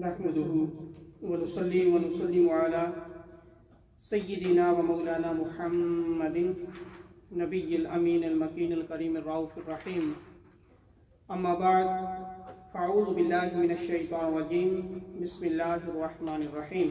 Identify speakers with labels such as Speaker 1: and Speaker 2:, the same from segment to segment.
Speaker 1: نحمده ونصلي ونسلم على سيدنا ومولانا محمد نبي الأمين المكين الكريم الرؤوف الرحيم. أما بعد، فأعوذ بالله من الشيطان الرجيم. بسم الله الرحمن الرحيم.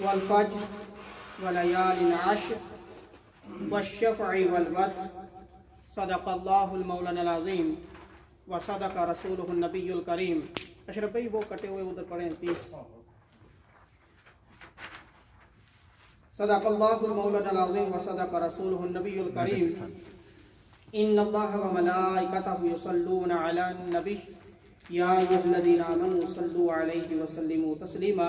Speaker 1: والفجر وليال عشر والشفع والوتر صدق الله المولانا العظيم وصدق رسوله النبی الکریم. اشرف بھائی وہ کٹے ہوئے ادھر پڑھیں 30. صدق اللہ المولانا العظیم وصدق رسوله النبی الکریم. ان اللہ وملائکتہ یصلون علی النبی یا ایھا الذین آمنوا صلوا علیہ وسلموا تسلیما.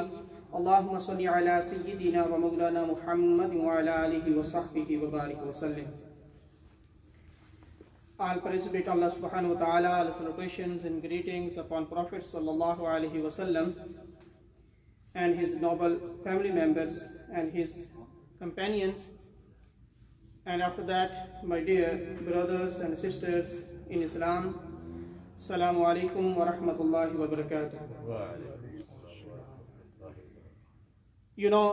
Speaker 1: اللہم صل علی سیدنا ومولانا محمد وعلی آلہ وصحبہ وبارک وسلم. All praise be to Allah subhanahu wa ta'ala. All salutations and greetings upon Prophet sallallahu alaihi wasallam and his noble family members and his companions. And after that, my dear brothers and sisters in Islam, Assalamu alaikum wa rahmatullahi wa barakatuh. You know,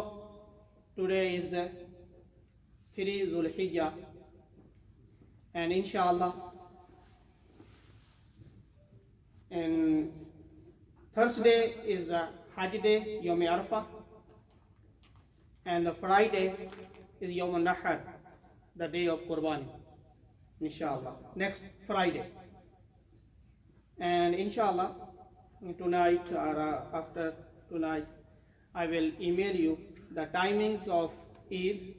Speaker 1: today is 3 Dhul Hijjah. And inshallah, and Thursday is a Hajj day, Yom Arafah, and the Friday is Yom Nahar, the day of Qurbani, inshallah, next Friday. And inshallah, tonight or after tonight, I will email you the timings of Eid.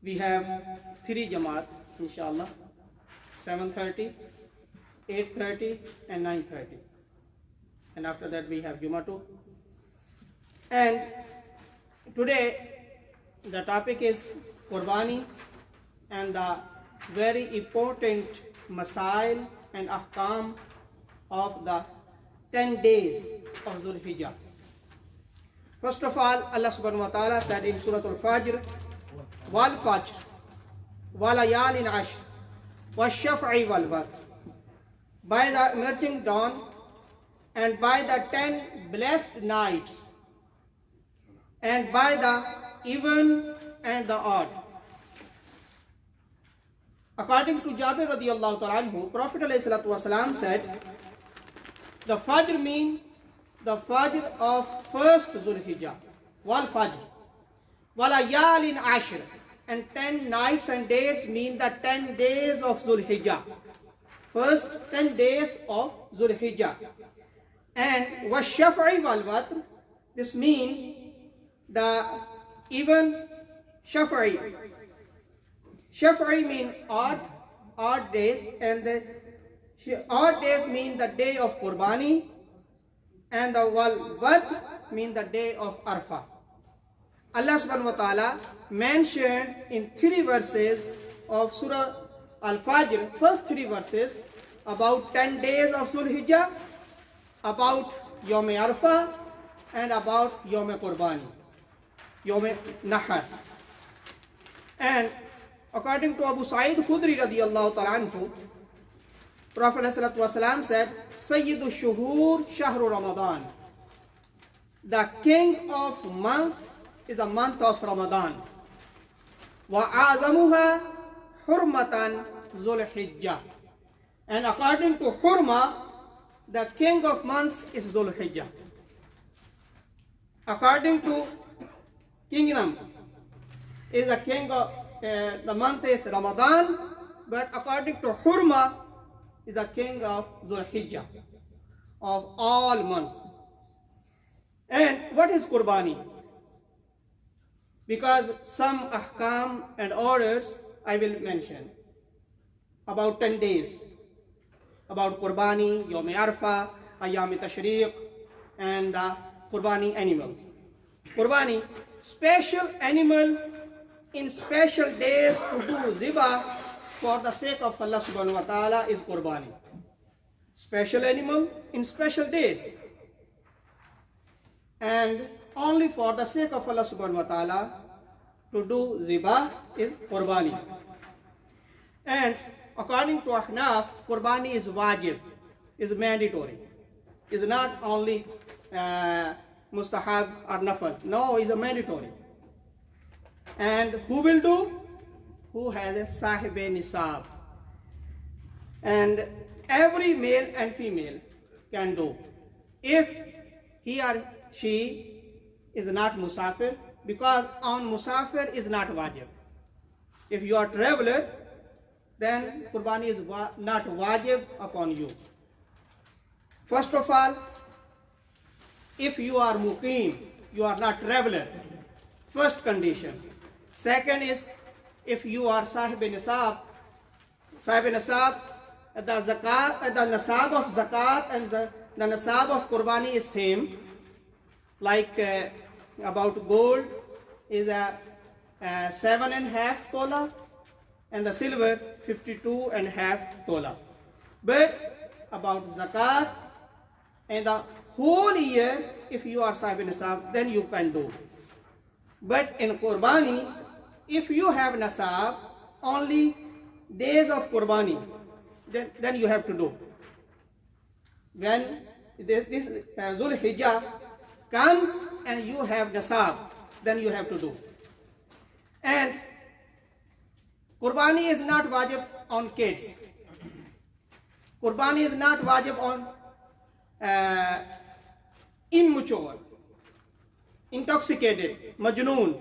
Speaker 1: We have 3 Jamaat, inshallah, 7:30, 8:30 and 9:30. And after that we have Jumatu. And today the topic is Qurbani and the very important masail and ahkam of the 10 days of Dhul Hijjah. First of all, Allah subhanahu wa ta'ala said in Surah Al-Fajr, والفجر وليال عشر والشفع والوتر. By the emerging dawn and by the 10 blessed nights and by the even and the odd. According to Jabir radiyallahu ta'ala anhu, Prophet alayhi salatu wasalam said, the Fajr means the Fajr of first Dhul Hijjah. Wal Fajr walayalin ashr, and 10 nights and days mean the 10 days of Dhul Hijjah, first 10 days of Dhul Hijjah. And washafa'i wal watr, this means the even shafa'i. Shafa'i mean odd days, and the odd days mean the day of Qurbani, and the wal watr mean the day of Arafah. Allah subhanahu wa ta'ala mentioned in 3 verses of Surah Al-Fajr, first 3 verses, about 10 days of Dhul Hijjah, about Yom Arafah, and about Yom Qurbani, Yom Nahar. And according to Abu Sa'id Khudri radiyallahu ta'ala anhu, Prophet sallallahu alaihi wasallam said, Sayyidu Shuhur Shahru Ramadan. The king of month is the month of Ramadan. وَأَعْظَمُهَا حُرْمَةً Dhul Hijjah. And according to Hurma, the king of months is Dhul Hijjah. According to kingdom, is the king of the month is Ramadan, but according to Hurma, is the king of Dhul Hijjah, of all months. And what is Qurbani? Because some ahkam and orders I will mention about 10 days, about Qurbani, Yom Arafah, Ayyam Tashriq, and the Qurbani animals. Qurbani, special animal in special days to do zibah for the sake of Allah subhanahu wa ta'ala is Qurbani. Special animal in special days, and only for the sake of Allah subhanahu wa ta'ala to do zibah is Qurbani. And according to Ahnaf, Qurbani is wajib, is mandatory. It's not only mustahab or nafal. No, it's a mandatory. And who will do? Who has a sahib-e nisab. And every male and female can do. If he or she is not musafir, because on musafir is not wajib. If you are traveler, then Qurbani is not wajib upon you. First of all, if you are muqim, you are not traveler. First condition. Second is, if you are sahib-e-nisab, the zakat, the nasab of zakat and the nasab of Qurbani is same. Like about gold is a 7.5 tola, and the silver 52.5 tola. But about zakat and the whole year, if you are sahib-e-nisab, then you can do. But in Qurbani, if you have nasab only days of Qurbani, then you have to do. When this Zul Hijjah comes and you have nasab, then you have to do. And Qurbani is not wajib on kids. Qurbani is not wajib on immature, intoxicated, majnoon,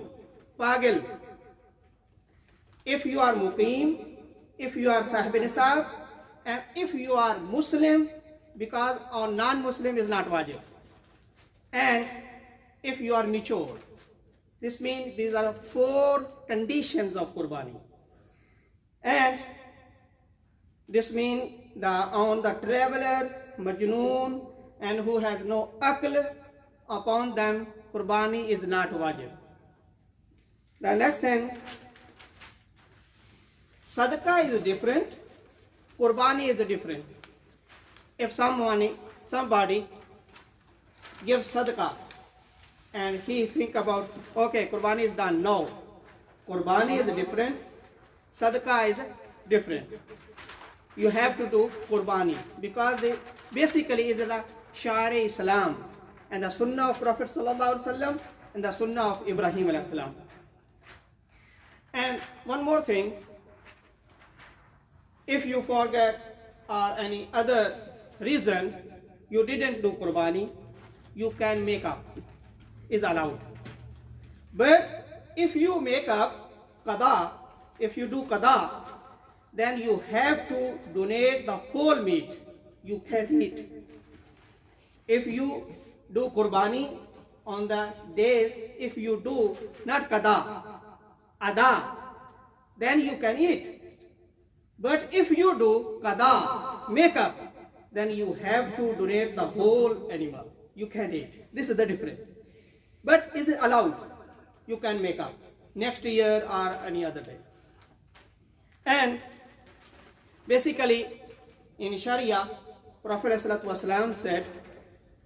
Speaker 1: pagil. If you are muqim, if you are sahib-e-nisab, and if you are Muslim, because on non-Muslim is not wajib. And if you are mature. This means these are 4 conditions of Qurbani. And this means on the traveler, majnoon, and who has no aql, upon them Qurbani is not wajib. The next thing, Sadaqah is different, Qurbani is different. If somebody gives Sadaqah and he think about, okay, Qurbani is done. No, Qurbani is different, Sadaqah is different. You have to do Qurbani because basically is the Shari Islam and the Sunnah of Prophet Sallallahu Alaihi Wasallam and the Sunnah of Ibrahim Alayhi Salam. And one more thing, if you forget or any other reason you didn't do Qurbani, you can make up, is allowed. But if you make up qada, if you do qada, then you have to donate the whole meat. You can't eat. If you do Qurbani on the days, if you do not qada, ada, then you can eat. But if you do qada, make up, then you have to donate the whole animal. You can't eat. This is the difference. But is it allowed? You can make up next year or any other day. And basically in Sharia, Prophet ﷺ said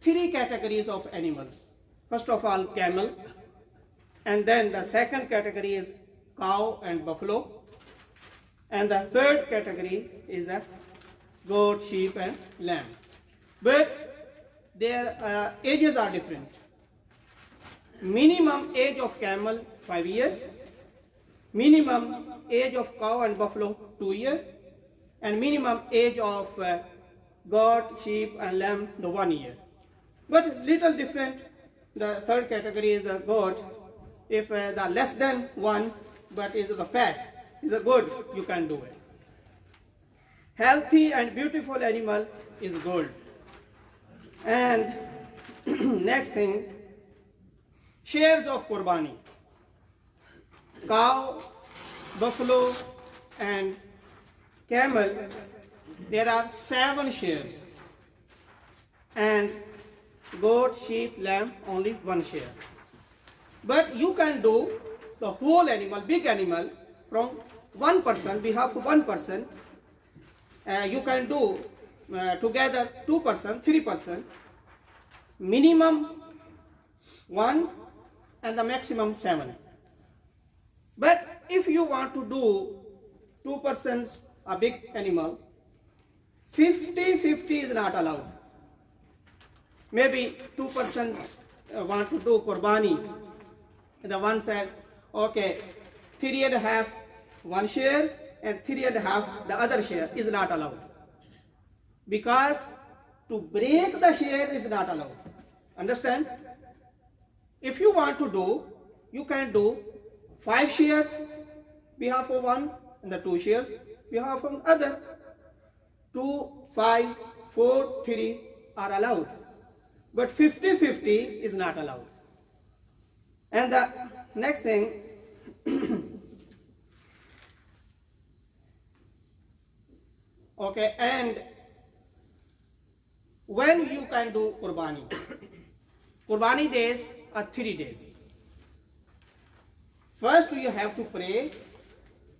Speaker 1: 3 categories of animals. First of all, camel, and then the second category is cow and buffalo, and the third category is a goat, sheep and lamb. But their ages are different. Minimum age of camel 5 years, minimum age of cow and buffalo 2 years, and minimum age of goat, sheep and lamb 1 year. But little different. The third category is a goat. If the less than 1, but is the fat, is a good, you can do it. Healthy and beautiful animal is gold. And next thing, shares of Qurbani. Cow, buffalo and camel, there are 7 shares. And goat, sheep, lamb, only 1 share. But you can do the whole animal, big animal, from one person, behalf of one person. You can do together 2 person, 3 person, minimum 1 and the maximum 7. But if you want to do 2 persons, a big animal, 50-50 is not allowed. Maybe two persons want to do Qurbani. The one said, okay, 3.5 one share and 3.5 the other share is not allowed. Because to break the share is not allowed. Understand? If you want to do, you can do 5 shares behalf of one and the 2 shares behalf of other. 2, 5, 4, 3 are allowed. But 50-50 is not allowed. And the next thing, okay, and when you can do Qurbani? Qurbani days are 3 days. First you have to pray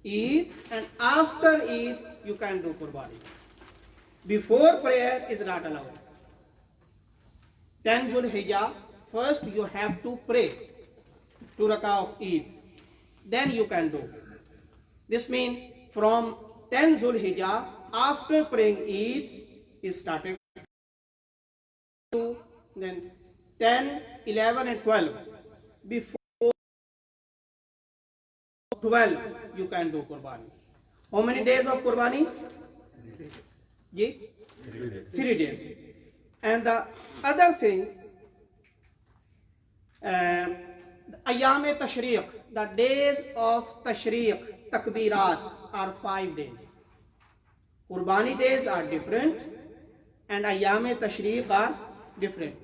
Speaker 1: Eid, and after Eid you can do Qurbani. Before prayer is not allowed. 10 Zul Hijjah, first you have to pray 2 rakah of Eid. Then you can do. This means from 10 Zul Hijjah, after praying Eid, is started. Then 10, 11 and 12. Before 12, you can do Qurbani. How many days of Qurbani? 3 days. And the other thing, Ayyam Tashriq, the days of Tashriq, Takbirat, are 5 days. Qurbani days are different and Ayyam Tashriq are different.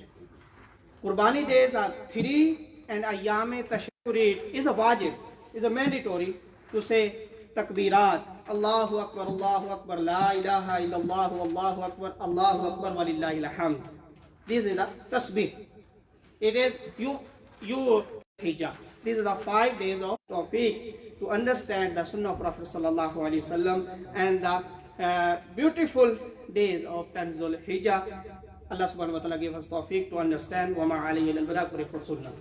Speaker 1: Qurbani days are 3 and Ayyam Tashriq is a wajib, is a mandatory to say Takbirat, Allahu Akbar, La ilaha illallah, Allahu Akbar, walillahi alhamd. This is the tasbih. It is you hijjah. These are the 5 days of tawfiq to understand the sunnah of Prophet sallallahu alaihi wasallam and the beautiful days of Tanzul Hijjah. Allah subhanahu wa ta'ala gave us tawfiq to understand wa ma alayhi al-balagh for sunnah.